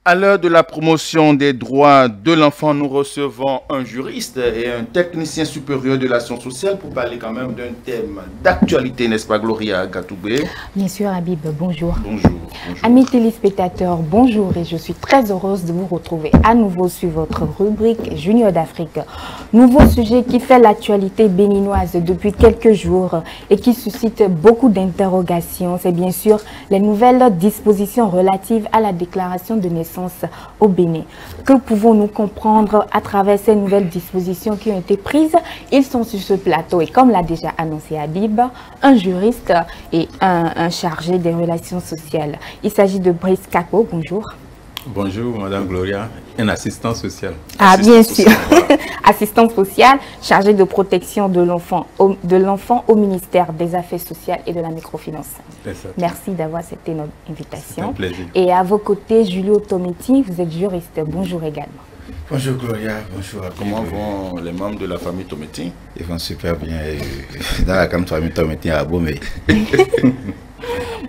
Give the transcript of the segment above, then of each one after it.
À l'heure de la promotion des droits de l'enfant, nous recevons un juriste et un technicien supérieur de l'action sociale pour parler quand même d'un thème d'actualité, n'est-ce pas, Gloria Gatoubé? Bien sûr, Habib, bonjour. Bonjour. Amis téléspectateurs, bonjour et je suis très heureuse de vous retrouver à nouveau sur votre rubrique Junior d'Afrique. Nouveau sujet qui fait l'actualité béninoise depuis quelques jours et qui suscite beaucoup d'interrogations. C'est bien sûr les nouvelles dispositions relatives à la déclaration de naissance au Bénin. Que pouvons-nous comprendre à travers ces nouvelles dispositions qui ont été prises? Ils sont sur ce plateau et comme l'a déjà annoncé Habib, un juriste et un chargé des relations sociales. Il s'agit de Brice Kako, bonjour. Bonjour Madame Gloria, un assistant social. Ah bien sûr, assistant social, chargé de protection de l'enfant au ministère des Affaires sociales et de la microfinance. Merci d'avoir accepté notre invitation. C'est un plaisir. Et à vos côtés, Julio Tometti, vous êtes juriste. Bonjour également. Bonjour Gloria, bonjour. Comment vont les membres de la famille Tometti? Ils vont super bien. Dans la famille Tometti à Abomey.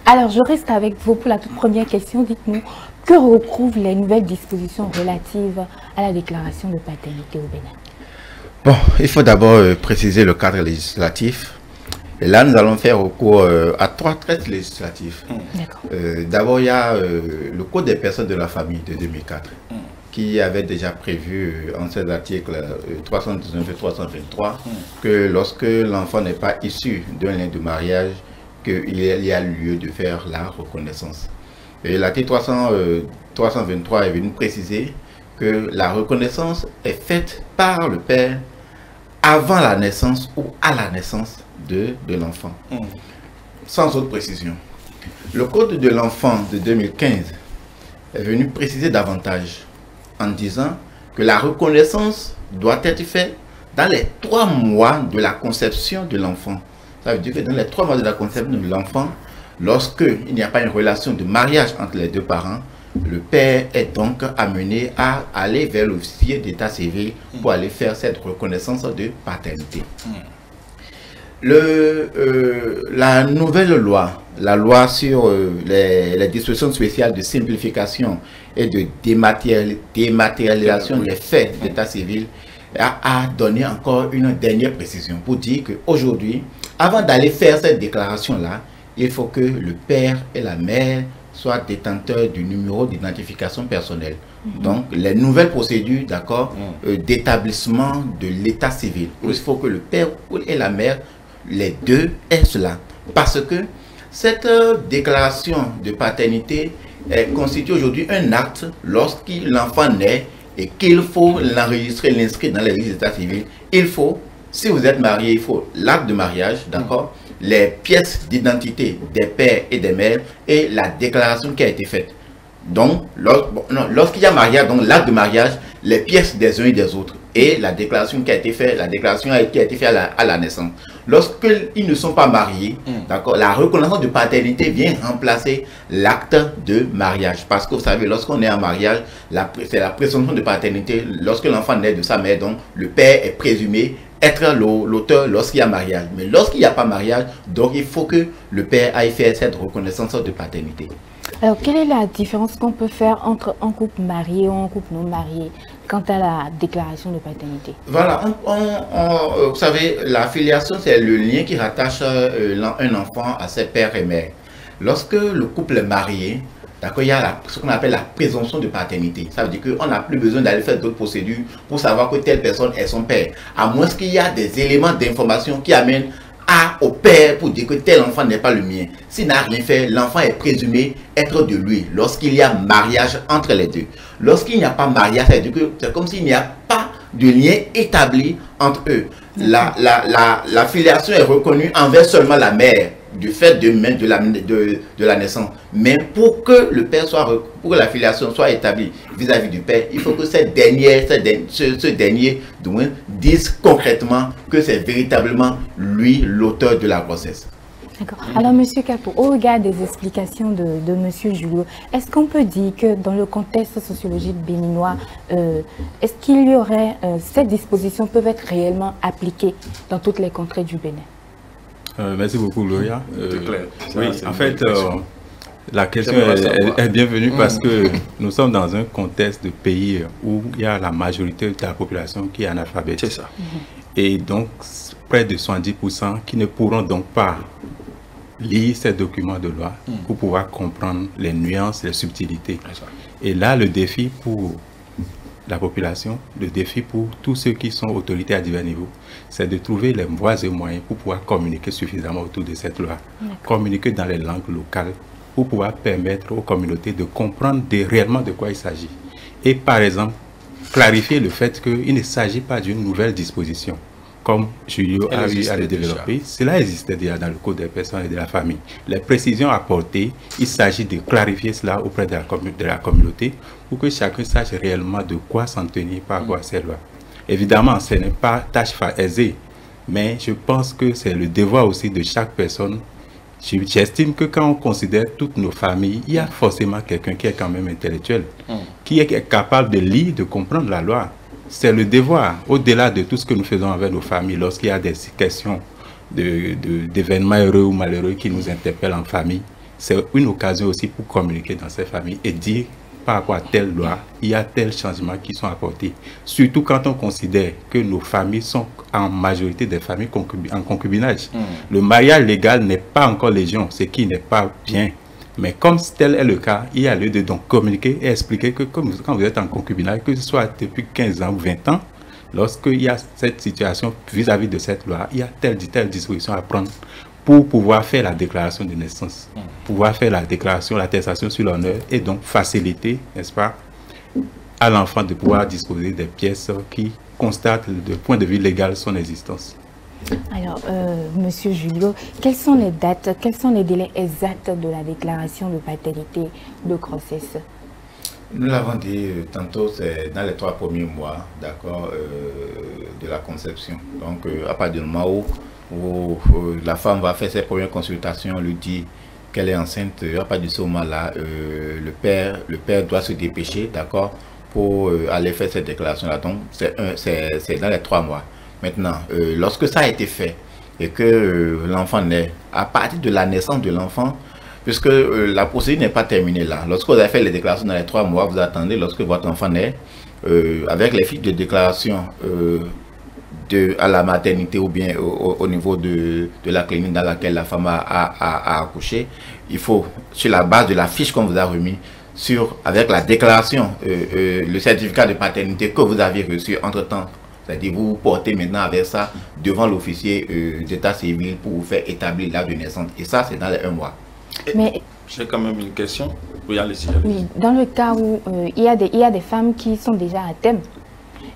Alors, je reste avec vous pour la toute première question. Dites-nous, que recouvrent les nouvelles dispositions relatives à la déclaration de paternité au Bénin? Bon, il faut d'abord préciser le cadre législatif. Et là, nous allons faire recours à 3 traités législatifs. D'abord, il y a le Code des personnes de la famille de 2004 qui avait déjà prévu en ses articles 319 et 323 que lorsque l'enfant n'est pas issu d'un lien de mariage, qu'il y a lieu de faire la reconnaissance. Et l'article 323 est venu préciser que la reconnaissance est faite par le père avant la naissance ou à la naissance de l'enfant. Sans autre précision. Le Code de l'enfant de 2015 est venu préciser davantage en disant que la reconnaissance doit être faite dans les 3 mois de la conception de l'enfant. Ça veut dire que dans les 3 mois de la conception de l'enfant, lorsqu'il n'y a pas une relation de mariage entre les 2 parents, le père est donc amené à aller vers l'officier d'état civil pour aller faire cette reconnaissance de paternité. La nouvelle loi, la loi sur les dispositions spéciales de simplification et de dématérialisation des faits d'état civil, a donné encore une dernière précision pour dire qu'aujourd'hui, avant d'aller faire cette déclaration-là, il faut que le père et la mère soient détenteurs du numéro d'identification personnelle. Donc, les nouvelles procédures, d'accord, d'établissement de l'état civil. Il faut que le père et la mère, les deux, aient cela. Parce que cette déclaration de paternité constitue aujourd'hui un acte lorsque l'enfant naît et qu'il faut l'enregistrer, l'inscrire dans les registres d'état civil. Il faut, si vous êtes marié, il faut l'acte de mariage, d'accord, les pièces d'identité des pères et des mères et la déclaration qui a été faite. Donc, lorsqu'il y a mariage, donc l'acte de mariage, les pièces des uns et des autres et la déclaration qui a été faite, qui a été faite à la naissance. Lorsqu'ils ne sont pas mariés, d'accord, la reconnaissance de paternité vient remplacer l'acte de mariage. Parce que vous savez, lorsqu'on est en mariage, c'est la présomption de paternité. Lorsque l'enfant naît de sa mère, donc le père est présumé être l'auteur lorsqu'il y a mariage. Mais lorsqu'il n'y a pas mariage, donc il faut que le père aille faire cette reconnaissance de paternité. Alors, quelle est la différence qu'on peut faire entre un couple marié ou un couple non marié quant à la déclaration de paternité? Voilà, vous savez, la filiation, c'est le lien qui rattache un enfant à ses pères et mères. Lorsque le couple est marié, d'accord, il y a ce qu'on appelle la présomption de paternité. Ça veut dire qu'on n'a plus besoin d'aller faire d'autres procédures pour savoir que telle personne est son père. À moins qu'il y a des éléments d'information qui amènent au père pour dire que tel enfant n'est pas le mien. S'il n'a rien fait, l'enfant est présumé être de lui lorsqu'il y a mariage entre les deux. Lorsqu'il n'y a pas mariage, c'est comme s'il n'y a pas de lien établi entre eux. La filiation est reconnue envers seulement la mère du fait de la naissance. Mais pour que le père pour que la filiation soit établie vis-à-vis du père, il faut que ce dernier dise concrètement que c'est véritablement lui l'auteur de la grossesse. D'accord. Alors, Monsieur Capo, au regard des explications de Monsieur Julio, est-ce qu'on peut dire que dans le contexte sociologique béninois, est-ce qu'il y aurait, ces dispositions peuvent être réellement appliquées dans toutes les contrées du Bénin? Merci beaucoup, Gloria. C'est clair. Oui, en fait, La question est bienvenue parce que nous sommes dans un contexte de pays où il y a la majorité de la population qui est analphabète. C'est ça. Et donc, près de 70% qui ne pourront donc pas lire ces documents de loi pour pouvoir comprendre les nuances, les subtilités. Et là, le défi pour la population, le défi pour tous ceux qui sont autorités à divers niveaux, c'est de trouver les voies et moyens pour pouvoir communiquer suffisamment autour de cette loi. Communiquer dans les langues locales pour pouvoir permettre aux communautés de comprendre réellement de quoi il s'agit. Et par exemple, clarifier le fait qu'il ne s'agit pas d'une nouvelle disposition, comme Julio a eu à le développer. Cela existait déjà dans le Code des personnes et de la famille. Les précisions apportées, il s'agit de clarifier cela auprès de la communauté pour que chacun sache réellement de quoi s'en tenir par rapport à ces lois. Évidemment, ce n'est pas tâche aisée, mais je pense que c'est le devoir aussi de chaque personne. J'estime que quand on considère toutes nos familles, il y a forcément quelqu'un qui est quand même intellectuel, qui est capable de lire, de comprendre la loi. C'est le devoir, au-delà de tout ce que nous faisons avec nos familles, lorsqu'il y a des questions d'événements heureux ou malheureux qui nous interpellent en famille, c'est une occasion aussi pour communiquer dans ces familles et dire par rapport à telle loi, il y a tel changement qui sont apportés. Surtout quand on considère que nos familles sont en majorité des familles en concubinage. Le mariage légal n'est pas encore légion, ce qui n'est pas bien. Mais comme tel est le cas, il y a lieu de donc communiquer et expliquer que quand vous êtes en concubinage, que ce soit depuis 15 ans ou 20 ans, lorsqu'il y a cette situation vis-à-vis de cette loi, il y a telle disposition à prendre pour pouvoir faire la déclaration de naissance, pouvoir faire la déclaration, l'attestation sur l'honneur et donc faciliter, n'est-ce pas, à l'enfant de pouvoir disposer des pièces qui constatent de point de vue légal son existence. Alors, Monsieur Julio, quelles sont les dates, quels sont les délais exacts de la déclaration de paternité de grossesse? Nous l'avons dit tantôt, c'est dans les 3 premiers mois, d'accord, de la conception. Donc, à partir du moment où la femme va faire ses premières consultations, on lui dit qu'elle est enceinte, à partir de ce moment-là, le père doit se dépêcher, d'accord, pour aller faire cette déclaration-là. Donc, c'est dans les 3 mois. Maintenant, lorsque ça a été fait et que l'enfant naît, à partir de la naissance de l'enfant, puisque la procédure n'est pas terminée là. Lorsque vous avez fait les déclarations dans les 3 mois, vous attendez lorsque votre enfant naît, avec les fiches de déclaration à la maternité ou bien au niveau de la clinique dans laquelle la femme a accouché, il faut, sur la base de la fiche qu'on vous a remis, avec la déclaration, le certificat de paternité que vous aviez reçu entre-temps, c'est-à-dire vous portez maintenant avec ça devant l'officier d'état civil pour vous faire établir l'acte de naissance. Et ça, c'est dans les 1 mois. Mais j'ai quand même une question. Oui, allez-y. Oui, dans le cas où il y a des femmes qui sont déjà à terme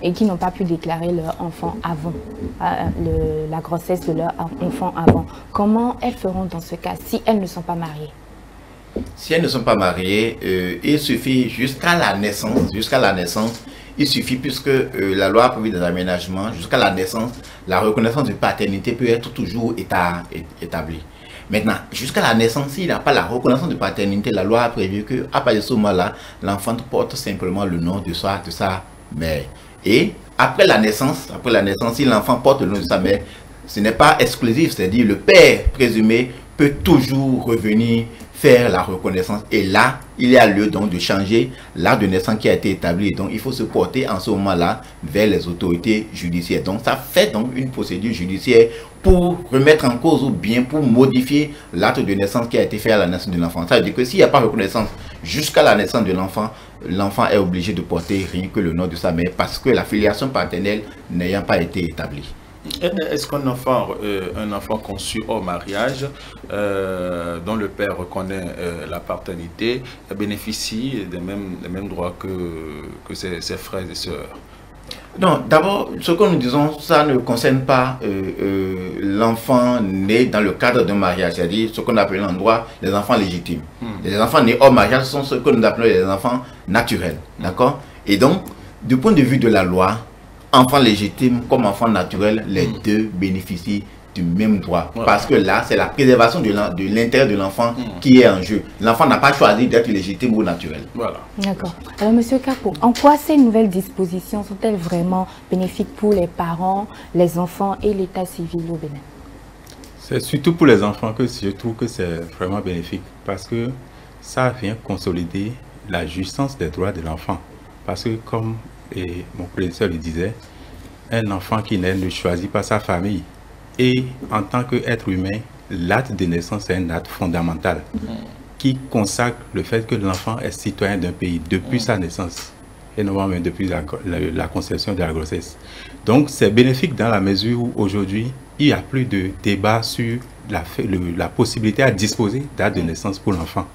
et qui n'ont pas pu déclarer leur enfant avant, la grossesse de leur enfant avant, comment elles feront dans ce cas si elles ne sont pas mariées? Si elles ne sont pas mariées, il suffit jusqu'à la naissance, il suffit, puisque la loi a prévu des aménagements, jusqu'à la naissance, la reconnaissance de paternité peut être toujours établie. Maintenant, jusqu'à la naissance, s'il n'y a pas la reconnaissance de paternité, la loi a prévu qu'à partir de ce moment-là, l'enfant porte simplement le nom de sa mère. Et après la naissance, si l'enfant porte le nom de sa mère, ce n'est pas exclusif, c'est-à-dire le père présumé peut toujours revenir faire la reconnaissance. Et là, il y a lieu donc de changer l'acte de naissance qui a été établi. Donc, il faut se porter en ce moment-là vers les autorités judiciaires. Donc, ça fait donc une procédure judiciaire pour remettre en cause ou bien pour modifier l'acte de naissance qui a été fait à la naissance de l'enfant. Ça veut dire que s'il n'y a pas de reconnaissance jusqu'à la naissance de l'enfant, l'enfant est obligé de porter rien que le nom de sa mère parce que la filiation paternelle n'ayant pas été établie. Est-ce qu'un enfant conçu hors mariage, dont le père reconnaît la paternité, bénéficie des mêmes droits que ses frères et sœurs? Non, d'abord, ce que nous disons, ça ne concerne pas l'enfant né dans le cadre d'un mariage, c'est-à-dire ce qu'on appelle en droit les enfants légitimes. Les enfants nés hors mariage sont ce que nous appelons les enfants naturels, d'accord? Et donc, du point de vue de la loi, enfant légitime comme enfant naturel, les deux bénéficient du même droit. Voilà. Parce que là, c'est la préservation de l'intérêt de l'enfant qui est en jeu. L'enfant n'a pas choisi d'être légitime ou naturel. Voilà. D'accord. Alors, Monsieur Kako, en quoi ces nouvelles dispositions sont-elles vraiment bénéfiques pour les parents, les enfants et l'état civil au Bénin? C'est surtout pour les enfants que je trouve que c'est vraiment bénéfique. Parce que ça vient consolider la jouissance des droits de l'enfant. Parce que comme mon prédécesseur le disait, un enfant qui naît ne choisit pas sa famille. Et en tant qu'être humain, l'acte de naissance est un acte fondamental qui consacre le fait que l'enfant est citoyen d'un pays depuis sa naissance et non même depuis la conception de la grossesse. Donc c'est bénéfique dans la mesure où aujourd'hui, il n'y a plus de débat sur la possibilité à disposer d'acte de naissance pour l'enfant.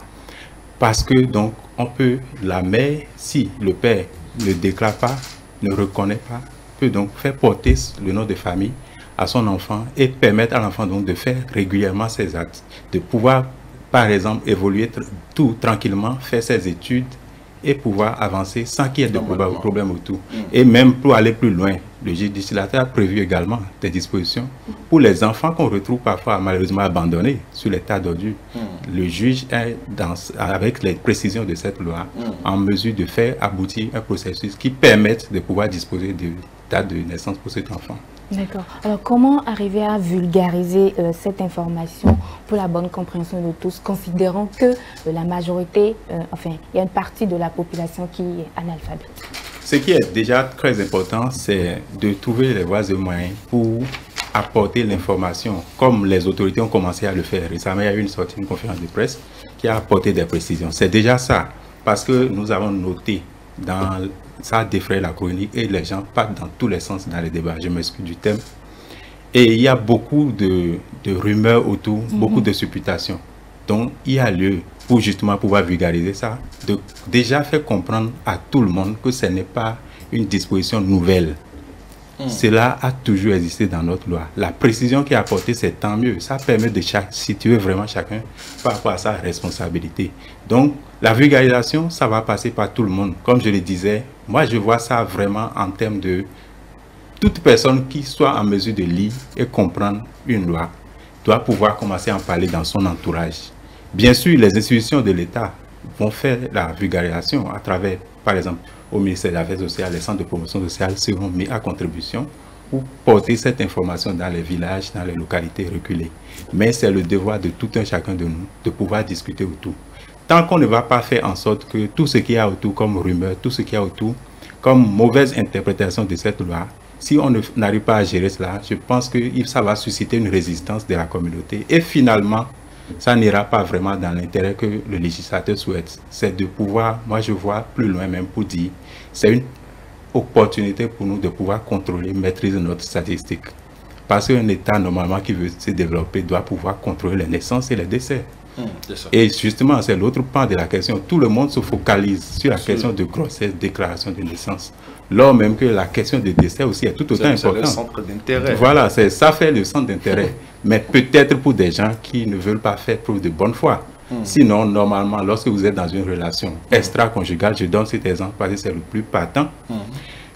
Parce que donc on peut, la mère, si le père ne déclare pas, ne reconnaît pas, peut donc faire porter le nom de famille à son enfant et permettre à l'enfant donc de faire régulièrement ses actes, de pouvoir par exemple évoluer tout tranquillement, faire ses études et pouvoir avancer sans qu'il y ait de problème autour. Et même pour aller plus loin, le législateur a prévu également des dispositions pour les enfants qu'on retrouve parfois malheureusement abandonnés sur les tas d'ordures. Le juge est, avec les précisions de cette loi, en mesure de faire aboutir un processus qui permette de pouvoir disposer de date de naissance pour cet enfant. D'accord. Alors, comment arriver à vulgariser cette information pour la bonne compréhension de tous, considérant que la majorité, enfin, il y a une partie de la population qui est analphabète? Ce qui est déjà très important, c'est de trouver les voies et moyens pour apporter l'information, comme les autorités ont commencé à le faire. Récemment, il y a eu une conférence de presse qui a apporté des précisions. C'est déjà ça, parce que nous avons noté dans... Ça défraie la chronique et les gens partent dans tous les sens dans les débats. Je m'excuse du thème. Et il y a beaucoup de rumeurs autour, beaucoup de supputations. Donc, il y a lieu pour justement pouvoir vulgariser ça, de déjà faire comprendre à tout le monde que ce n'est pas une disposition nouvelle. Cela a toujours existé dans notre loi. La précision qui est apportée, c'est tant mieux. Ça permet de situer vraiment chacun par rapport à sa responsabilité. Donc, la vulgarisation, ça va passer par tout le monde. Comme je le disais, moi, je vois ça vraiment en termes de toute personne qui soit en mesure de lire et comprendre une loi doit pouvoir commencer à en parler dans son entourage. Bien sûr, les institutions de l'État vont faire la vulgarisation à travers, par exemple, au ministère des Affaires sociales, les centres de promotion sociale seront mis à contribution pour porter cette information dans les villages, dans les localités reculées. Mais c'est le devoir de tout un chacun de nous de pouvoir discuter autour. Tant qu'on ne va pas faire en sorte que tout ce qu'il y a autour comme rumeur, tout ce qu'il y a autour comme mauvaise interprétation de cette loi, si on n'arrive pas à gérer cela, je pense que ça va susciter une résistance de la communauté. Et finalement, ça n'ira pas vraiment dans l'intérêt que le législateur souhaite. C'est de pouvoir, moi je vois plus loin même pour dire, c'est une opportunité pour nous de pouvoir contrôler, maîtriser notre statistique. Parce qu'un État normalement qui veut se développer doit pouvoir contrôler les naissances et les décès. Et justement, c'est l'autre pan de la question. Tout le monde se focalise sur la question de grossesse, déclaration de naissance. Lors même que la question de décès aussi est tout autant importante. C'est le centre d'intérêt. Voilà, ça fait le centre d'intérêt. Mais peut-être pour des gens qui ne veulent pas faire preuve de bonne foi. Sinon, normalement, lorsque vous êtes dans une relation extra-conjugale, je donne cet exemple parce que c'est le plus patent.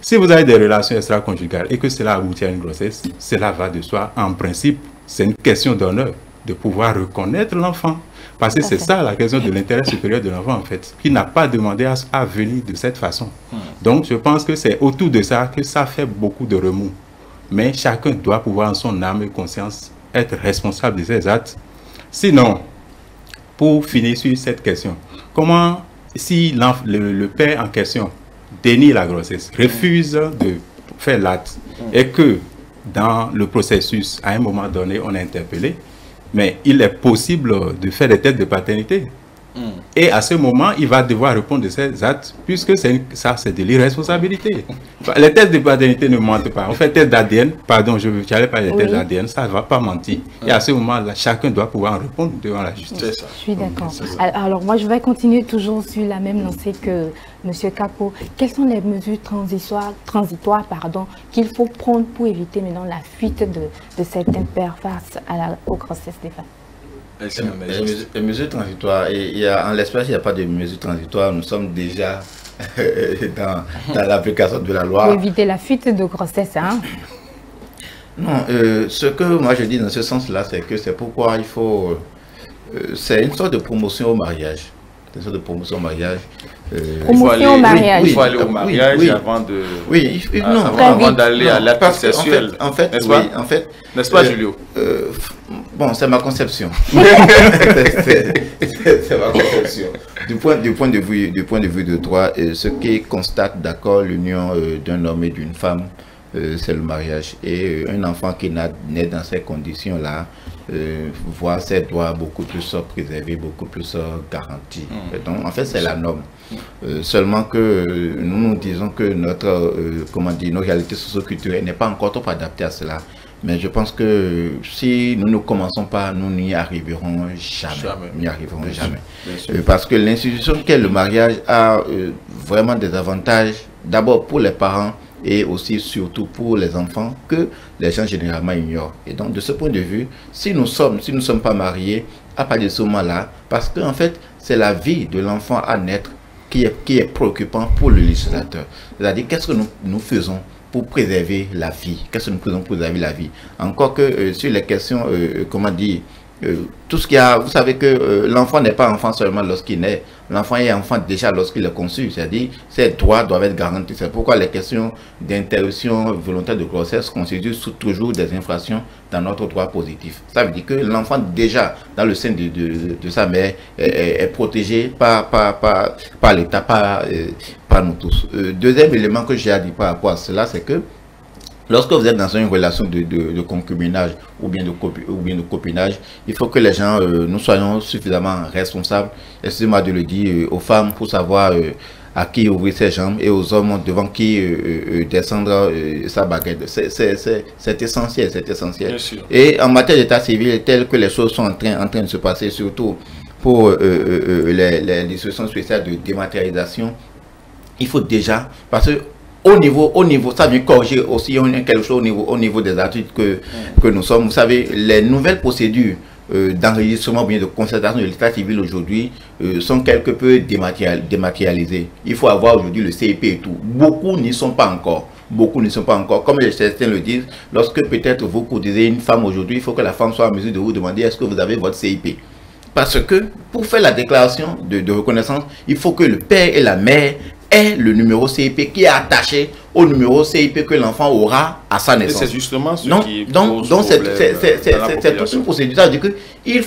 Si vous avez des relations extra-conjugales et que cela aboutit à une grossesse, cela va de soi. En principe, c'est une question d'honneur de pouvoir reconnaître l'enfant. Parce que c'est ça la question de l'intérêt supérieur de l'enfant, en fait, qui n'a pas demandé à venir de cette façon. Donc, je pense que c'est autour de ça que ça fait beaucoup de remous. Mais chacun doit pouvoir, en son âme et conscience, être responsable de ses actes. Sinon, pour finir sur cette question, comment, si le père en question dénie la grossesse, refuse de faire l'acte, et que dans le processus, à un moment donné, on est interpellé, mais il est possible de faire des tests de paternité. Et à ce moment, il va devoir répondre de ses actes, puisque ça, c'est de l'irresponsabilité. Les tests de paternité ne mentent pas. On fait test d'ADN, pardon, je n'allais pas les tests d'ADN, ça ne va pas mentir. Et à ce moment-là, chacun doit pouvoir en répondre devant la justice. Je suis d'accord. Alors, moi, je vais continuer toujours sur la même lancée que M. Kako. Quelles sont les mesures transitoires qu'il faut prendre pour éviter maintenant la fuite de certains pères face aux grossesses des femmes? Les mesures transitoires, en l'espèce, il n'y a pas de mesures transitoires. Nous sommes déjà dans l'application de la loi. Pour éviter la fuite de grossesse, hein? Non, ce que moi je dis dans ce sens-là, c'est que c'est pourquoi il faut... c'est une sorte de promotion au mariage. de promotion au mariage. Promotion au mariage. Il faut aller au mariage avant de. Oui, non. Avant d'aller à l'acte sexuel. En fait, n'est-ce pas, Julio? Bon, c'est ma conception. C'est ma conception. Du point de vue de droit, ce qui constate d'accord l'union d'un homme et d'une femme, c'est le mariage. Et un enfant qui naît dans ces conditions-là voit ses droits beaucoup plus préservés, beaucoup plus garantis. Donc, en fait, c'est la norme. Seulement que nous disons que nos réalités socio-culturelles n'est pas encore trop adaptées à cela. Mais je pense que si nous ne commençons pas, nous n'y arriverons jamais. N'y arriverons jamais. Parce que l'institution qu'est le mariage a vraiment des avantages, d'abord pour les parents et aussi surtout pour les enfants, que les gens généralement ignorent. Et donc de ce point de vue, si nous ne sommes pas mariés, à partir de ce moment-là, parce qu'en fait, c'est la vie de l'enfant à naître qui est préoccupant pour le législateur. C'est-à-dire, qu'est-ce que nous faisons pour préserver la vie? Qu'est-ce que nous faisons pour préserver la vie? Encore que sur les questions, comment dire, tout ce qu'il y a, vous savez que l'enfant n'est pas enfant seulement lorsqu'il naît, l'enfant est enfant déjà lorsqu'il est conçu, c'est-à-dire ses droits doivent être garantis. C'est pourquoi les questions d'interruption volontaire de grossesse constituent toujours des infractions dans notre droit positif. Ça veut dire que l'enfant déjà dans le sein de sa mère est protégé par l'État, par nous tous. Deuxième élément que j'ai à dire par rapport à cela, c'est que lorsque vous êtes dans une relation de concubinage ou bien de copinage, il faut que les gens, nous soyons suffisamment responsables, excusez-moi de le dire, aux femmes pour savoir à qui ouvrir ses jambes et aux hommes devant qui descendre sa baguette. C'est essentiel, c'est essentiel. Et en matière d'état civil, tel que les choses sont en train de se passer, surtout pour les dispositions spéciales de dématérialisation, il faut déjà, parce que au niveau, ça vient corriger aussi quelque chose au niveau des adultes que nous sommes. Vous savez, les nouvelles procédures d'enregistrement ou bien de concertation de l'état civil aujourd'hui sont quelque peu dématérialisées. Il faut avoir aujourd'hui le CIP et tout. Beaucoup n'y sont pas encore. Beaucoup ne sont pas encore. Comme certains le disent, lorsque peut-être vous courtisez une femme aujourd'hui, il faut que la femme soit en mesure de vous demander est-ce que vous avez votre CIP. Parce que pour faire la déclaration de reconnaissance, il faut que le père et la mère est le numéro CIP qui est attaché au numéro CIP que l'enfant aura à sa naissance. C'est justement ce qui pose c'est toute une procédure. Ça veut dire que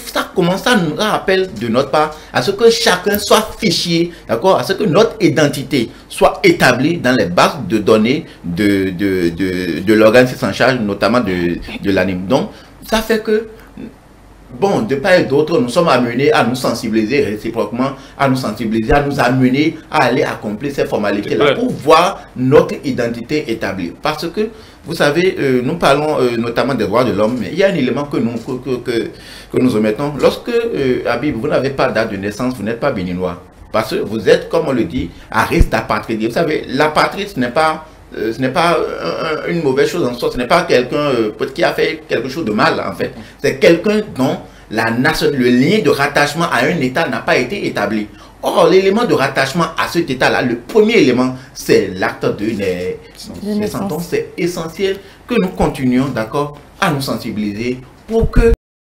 ça commence à nous rappeler de notre part à ce que chacun soit fichier, d'accord, à ce que notre identité soit établie dans les bases de données de l'organe qui s'en charge, notamment de l'ANIM. Donc, ça fait que bon, de part et d'autre, nous sommes amenés à nous sensibiliser réciproquement, à nous amener à aller accomplir ces formalités-là pour voir notre identité établie. Parce que, vous savez, nous parlons notamment des droits de l'homme, mais il y a un élément que nous omettons. Lorsque, Habib, vous n'avez pas de date de naissance, vous n'êtes pas béninois. Parce que vous êtes, comme on le dit, à risque d'apatride. Vous savez, l'apatride, ce n'est pas une mauvaise chose en soi, ce n'est pas quelqu'un qui a fait quelque chose de mal en fait. C'est quelqu'un dont le lien de rattachement à un État n'a pas été établi. Or, l'élément de rattachement à cet État-là, le premier élément, c'est l'acte de naissance. Donc, c'est essentiel que nous continuions, d'accord, à nous sensibiliser pour que